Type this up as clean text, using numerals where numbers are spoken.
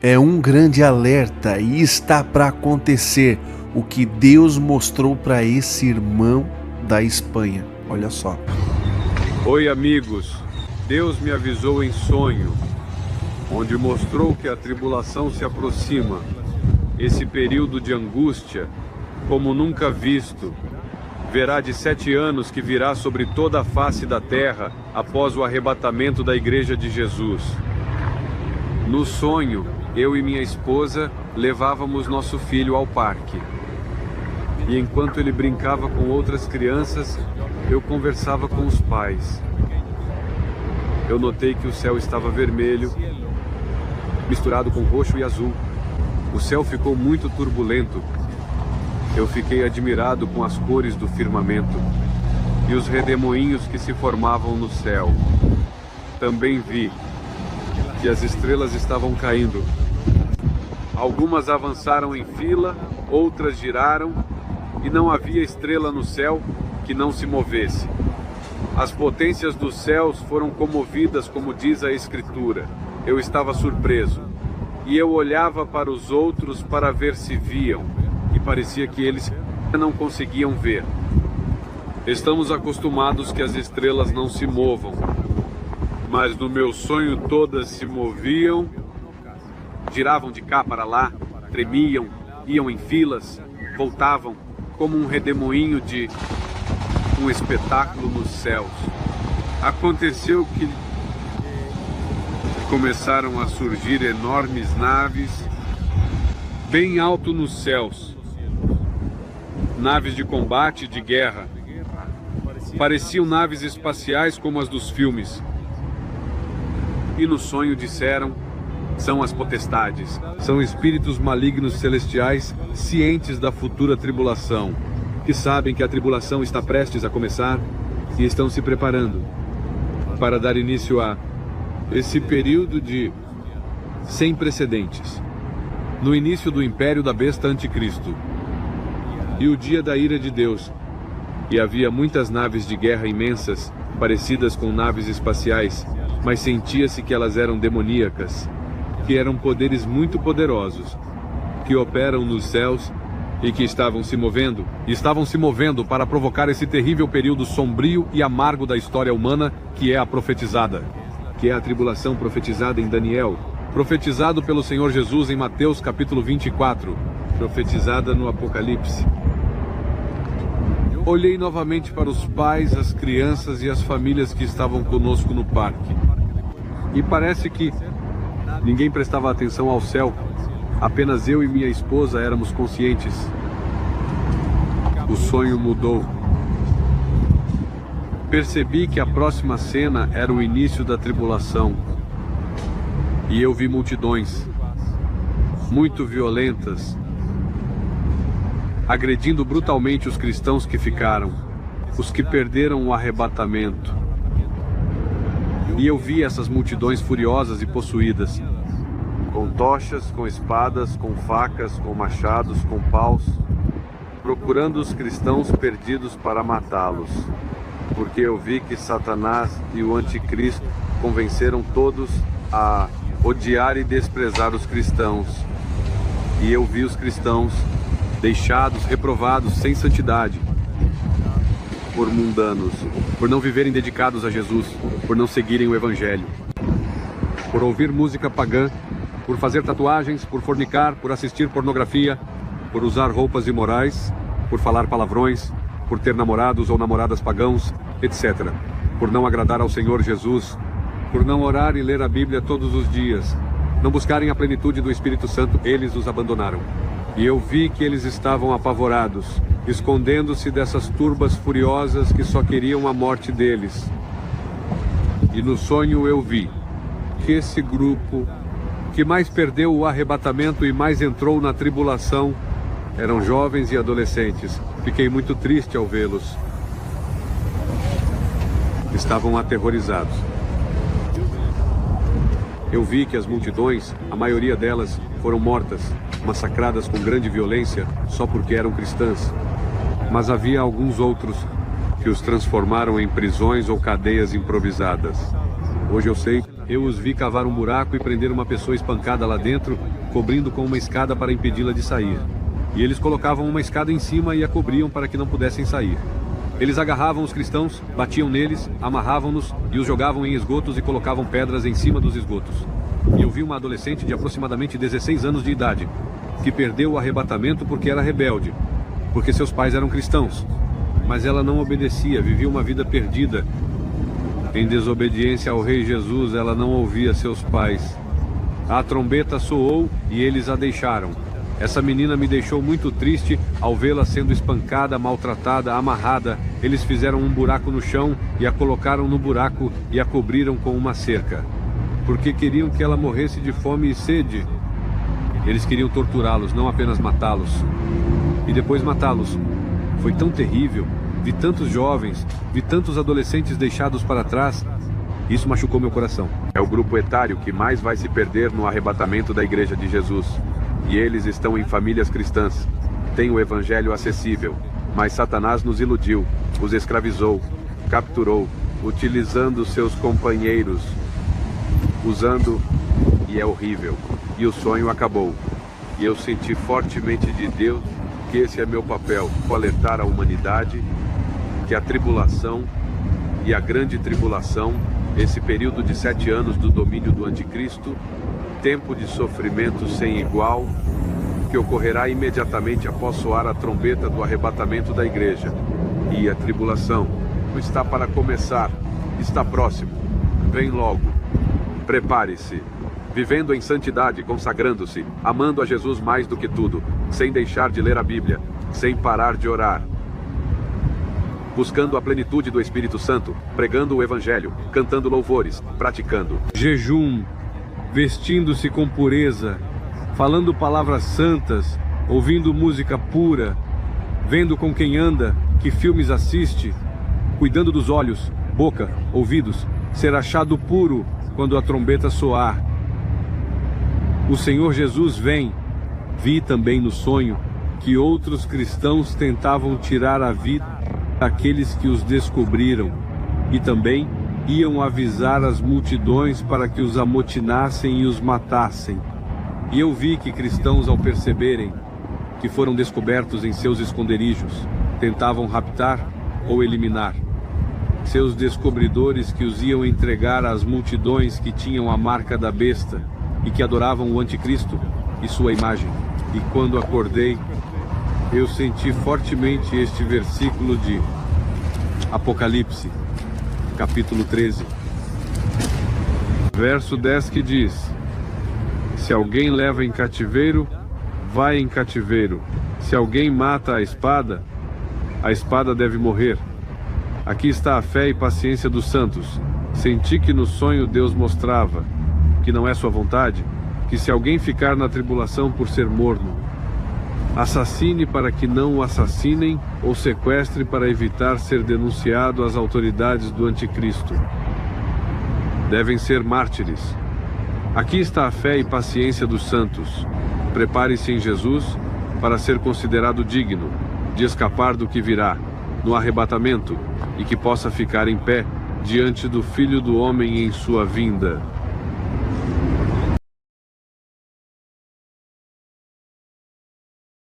É um grande alerta e está para acontecer o que Deus mostrou para esse irmão da Espanha. Olha só. Oi, amigos. Deus me avisou em sonho, onde mostrou que a tribulação se aproxima. Esse período de angústia, como nunca visto, verá de 7 anos que virá sobre toda a face da terra após o arrebatamento da Igreja de Jesus. No sonho, eu e minha esposa levávamos nosso filho ao parque. E enquanto ele brincava com outras crianças, eu conversava com os pais. Eu notei que o céu estava vermelho, misturado com roxo e azul. O céu ficou muito turbulento. Eu fiquei admirado com as cores do firmamento e os redemoinhos que se formavam no céu. Também vi que as estrelas estavam caindo. Algumas avançaram em fila, outras giraram, e não havia estrela no céu que não se movesse. As potências dos céus foram comovidas, como diz a Escritura. Eu estava surpreso, e eu olhava para os outros para ver se viam, e parecia que eles não conseguiam ver. Estamos acostumados que as estrelas não se movam, mas no meu sonho todas se moviam, giravam de cá para lá, tremiam, iam em filas, voltavam, como um redemoinho de um espetáculo nos céus. Aconteceu que começaram a surgir enormes naves bem alto nos céus. Naves de combate e de guerra. Pareciam naves espaciais como as dos filmes. E no sonho disseram: são as potestades, são espíritos malignos celestiais cientes da futura tribulação, que sabem que a tribulação está prestes a começar e estão se preparando para dar início a esse período de sem precedentes, no início do império da besta anticristo e o dia da ira de Deus. E havia muitas naves de guerra imensas, parecidas com naves espaciais, mas sentia-se que elas eram demoníacas, que eram poderes muito poderosos, que operam nos céus e que estavam se movendo para provocar esse terrível período sombrio e amargo da história humana, que é a profetizada, que é a tribulação profetizada em Daniel, profetizado pelo Senhor Jesus em Mateus capítulo 24, profetizada no Apocalipse. Olhei novamente para os pais, as crianças e as famílias que estavam conosco no parque. E parece que ninguém prestava atenção ao céu, apenas eu e minha esposa éramos conscientes. O sonho mudou. Percebi que a próxima cena era o início da tribulação. E eu vi multidões, muito violentas, agredindo brutalmente os cristãos que ficaram, os que perderam o arrebatamento. E eu vi essas multidões furiosas e possuídas, com tochas, com espadas, com facas, com machados, com paus, procurando os cristãos perdidos para matá-los. Porque eu vi que Satanás e o anticristo convenceram todos a odiar e desprezar os cristãos. E eu vi os cristãos deixados, reprovados, sem santidade, por mundanos, por não viverem dedicados a Jesus, por não seguirem o Evangelho, por ouvir música pagã, por fazer tatuagens, por fornicar, por assistir pornografia, por usar roupas imorais, por falar palavrões, por ter namorados ou namoradas pagãos, etc. Por não agradar ao Senhor Jesus, por não orar e ler a Bíblia todos os dias, não buscarem a plenitude do Espírito Santo, eles os abandonaram. E eu vi que eles estavam apavorados, escondendo-se dessas turbas furiosas que só queriam a morte deles. E no sonho eu vi que esse grupo, que mais perdeu o arrebatamento e mais entrou na tribulação, eram jovens e adolescentes. Fiquei muito triste ao vê-los. Estavam aterrorizados. Eu vi que as multidões, a maioria delas, foram mortas, massacradas com grande violência, só porque eram cristãs. Mas havia alguns outros que os transformaram em prisões ou cadeias improvisadas. Hoje eu sei eu os vi cavar um buraco e prender uma pessoa espancada lá dentro, cobrindo com uma escada para impedi-la de sair. E eles colocavam uma escada em cima e a cobriam para que não pudessem sair. Eles agarravam os cristãos, batiam neles, amarravam-nos e os jogavam em esgotos e colocavam pedras em cima dos esgotos. E eu vi uma adolescente de aproximadamente 16 anos de idade, que perdeu o arrebatamento porque era rebelde, porque seus pais eram cristãos. Mas ela não obedecia, vivia uma vida perdida. Em desobediência ao Rei Jesus, ela não ouvia seus pais. A trombeta soou e eles a deixaram. Essa menina me deixou muito triste ao vê-la sendo espancada, maltratada, amarrada. Eles fizeram um buraco no chão e a colocaram no buraco e a cobriram com uma cerca, porque queriam que ela morresse de fome e sede. Eles queriam torturá-los, não apenas matá-los. E depois matá-los. Foi tão terrível. Vi tantos jovens, vi tantos adolescentes deixados para trás. Isso machucou meu coração. É o grupo etário que mais vai se perder no arrebatamento da Igreja de Jesus. E eles estão em famílias cristãs. Tem o evangelho acessível. Mas Satanás nos iludiu, os escravizou, capturou, utilizando seus companheiros. E é horrível. E o sonho acabou. E eu senti fortemente de Deus que esse é meu papel, alertar a humanidade que a tribulação e a grande tribulação, esse período de 7 anos do domínio do anticristo, tempo de sofrimento sem igual, que ocorrerá imediatamente após soar a trombeta do arrebatamento da igreja. E a tribulação está para começar, está próximo, vem logo. Prepare-se, vivendo em santidade, consagrando-se, amando a Jesus mais do que tudo, sem deixar de ler a Bíblia, sem parar de orar, buscando a plenitude do Espírito Santo, pregando o Evangelho, cantando louvores, praticando jejum, vestindo-se com pureza, falando palavras santas, ouvindo música pura, vendo com quem anda, que filmes assiste, cuidando dos olhos, boca, ouvidos, ser achado puro quando a trombeta soar. O Senhor Jesus vem. Vi também no sonho que outros cristãos tentavam tirar a vida daqueles que os descobriram, e também iam avisar as multidões para que os amotinassem e os matassem. E eu vi que cristãos, ao perceberem que foram descobertos em seus esconderijos, tentavam raptar ou eliminar. Seus descobridores que os iam entregar às multidões que tinham a marca da besta e que adoravam o anticristo e sua imagem. E quando acordei, eu senti fortemente este versículo de Apocalipse, capítulo 13, verso 10, que diz: se alguém leva em cativeiro, vai em cativeiro. Se alguém mata a espada deve morrer. Aqui está a fé e paciência dos santos. Senti que no sonho Deus mostrava que não é sua vontade, que se alguém ficar na tribulação por ser morno, assassine para que não o assassinem, ou sequestre para evitar ser denunciado às autoridades do anticristo. Devem ser mártires. Aqui está a fé e paciência dos santos. Prepare-se em Jesus para ser considerado digno de escapar do que virá no arrebatamento e que possa ficar em pé diante do Filho do Homem em sua vinda.